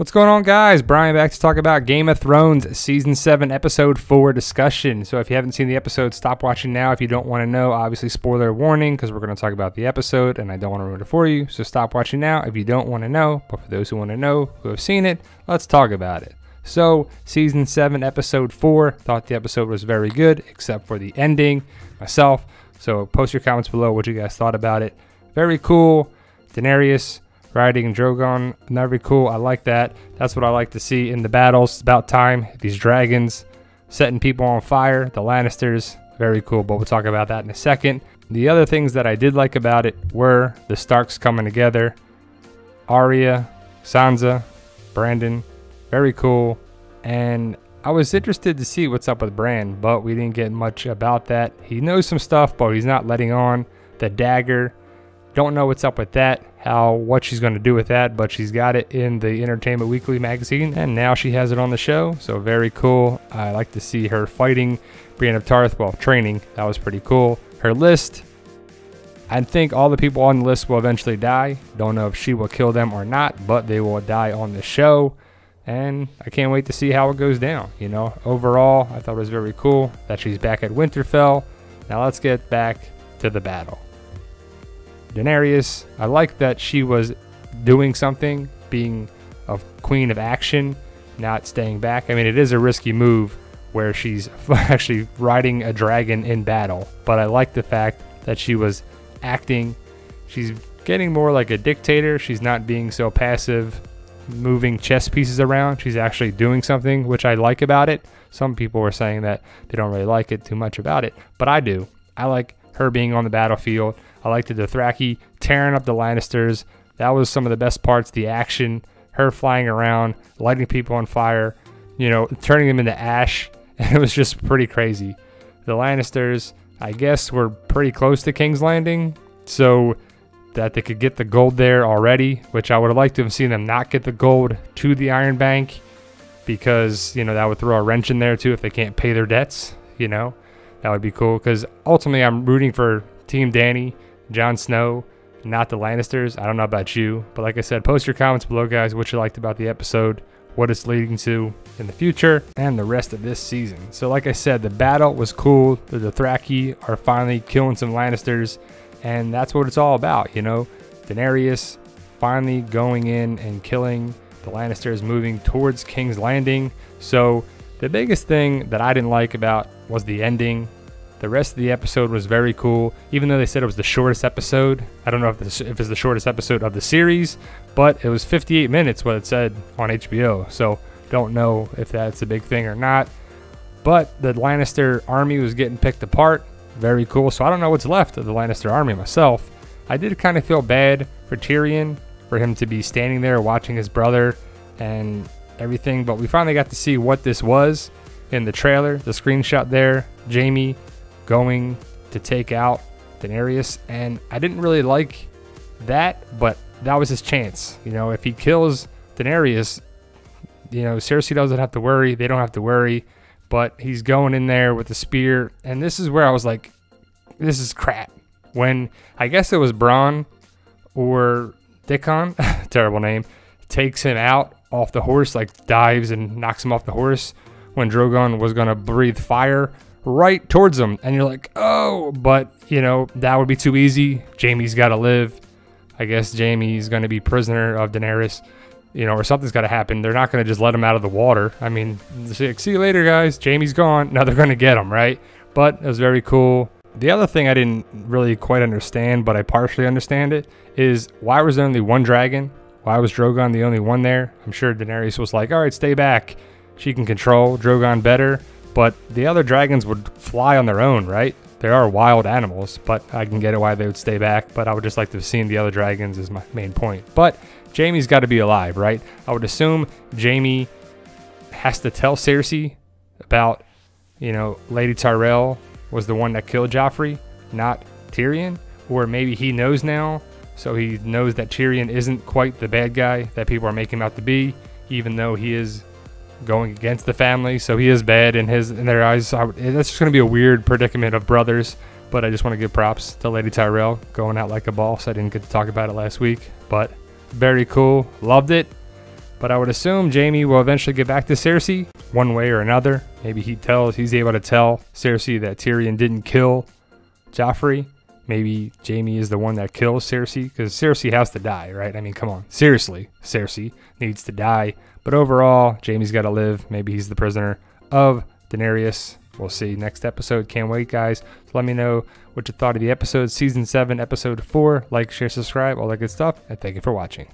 What's going on, guys? Brian back to talk about Game of Thrones Season 7 Episode 4 discussion. So if you haven't seen the episode, stop watching now if you don't want to know. Obviously, spoiler warning, because we're going to talk about the episode, and I don't want to ruin it for you. So stop watching now if you don't want to know. But for those who want to know, who have seen it, let's talk about it. So, Season 7 Episode 4, thought the episode was very good, except for the ending, myself. So post your comments below what you guys thought about it. Very cool. Daenerys riding Drogon, very cool. I like that. That's what I like to see in the battles. It's about time. These dragons setting people on fire. The Lannisters, very cool, but we'll talk about that in a second. The other things that I did like about it were the Starks coming together. Arya, Sansa, Brandon, very cool. And I was interested to see what's up with Bran, but we didn't get much about that. He knows some stuff, but he's not letting on. The dagger, don't know what's up with that, what she's going to do with that, but she's got it in the Entertainment Weekly magazine, and now she has it on the show, so very cool. I like to see her fighting Brienne of Tarth, well, training. That was pretty cool. Her list, I think all the people on the list will eventually die. Don't know if she will kill them or not, but they will die on the show, and I can't wait to see how it goes down. You know, overall, I thought it was very cool that she's back at Winterfell. Now let's get back to the battle. Daenerys, I like that she was doing something, being a queen of action, not staying back. I mean, it is a risky move where she's actually riding a dragon in battle, but I like the fact that she was acting. She's getting more like a dictator. She's not being so passive, moving chess pieces around. She's actually doing something, which I like about it. Some people were saying that they don't really like it too much about it, but I do. I like her being on the battlefield. I liked the Dothraki tearing up the Lannisters. That was some of the best parts, the action, her flying around, lighting people on fire, you know, turning them into ash. And it was just pretty crazy. The Lannisters, I guess, were pretty close to King's Landing, so that they could get the gold there already, which I would have liked to have seen them not get the gold to the Iron Bank, because, you know, that would throw a wrench in there too if they can't pay their debts, you know. That would be cool, because ultimately I'm rooting for Team Dany, Jon Snow, not the Lannisters. I don't know about you, but like I said, post your comments below, guys, what you liked about the episode, what it's leading to in the future, and the rest of this season. So like I said, the battle was cool. The Dothraki are finally killing some Lannisters, and that's what it's all about, you know. Daenerys finally going in and killing the Lannisters, moving towards King's Landing. So the biggest thing that I didn't like about was the ending. The rest of the episode was very cool, even though they said it was the shortest episode. I don't know if it's the shortest episode of the series, but it was 58 minutes, what it said on HBO. So don't know if that's a big thing or not. But the Lannister army was getting picked apart. Very cool. So I don't know what's left of the Lannister army myself. I did kind of feel bad for Tyrion, for him to be standing there watching his brother and everything. But we finally got to see what this was in the trailer, the screenshot there. Jaime going to take out Daenerys, and I didn't really like that, but that was his chance. You know, if he kills Daenerys, you know, Cersei doesn't have to worry, they don't have to worry, but he's going in there with the spear, and this is where I was like, this is crap. When, I guess it was Bronn or Dickon, terrible name, takes him out off the horse, like dives and knocks him off the horse, when Drogon was going to breathe fire right towards him, and you're like, oh, but you know, that would be too easy. Jaime's got to live. I guess Jaime's going to be prisoner of Daenerys, you know, or something's got to happen. They're not going to just let him out of the water. I mean, see you later, guys. Jaime's gone. Now they're going to get him, right? But it was very cool. The other thing I didn't really quite understand, but I partially understand it, is why was there only one dragon? Why was Drogon the only one there? I'm sure Daenerys was like, all right, stay back. She can control Drogon better. But the other dragons would fly on their own, right? They are wild animals, but I can get it why they would stay back. But I would just like to have seen the other dragons is my main point. But Jaime's got to be alive, right? I would assume Jaime has to tell Cersei about, you know, Lady Tyrell was the one that killed Joffrey, not Tyrion. Or maybe he knows now, so he knows that Tyrion isn't quite the bad guy that people are making him out to be, even though he is going against the family, so he is bad in their eyes. That's just going to be a weird predicament of brothers, but I just want to give props to Lady Tyrell going out like a boss. I didn't get to talk about it last week, but very cool. Loved it. But I would assume Jaime will eventually get back to Cersei one way or another. Maybe he's able to tell Cersei that Tyrion didn't kill Joffrey. Maybe Jaime is the one that kills Cersei, because Cersei has to die, right? I mean, come on. Seriously, Cersei needs to die. But overall, Jaime's got to live. Maybe he's the prisoner of Daenerys. We'll see next episode. Can't wait, guys. So let me know what you thought of the episode. Season 7, Episode 4. Like, share, subscribe, all that good stuff. And thank you for watching.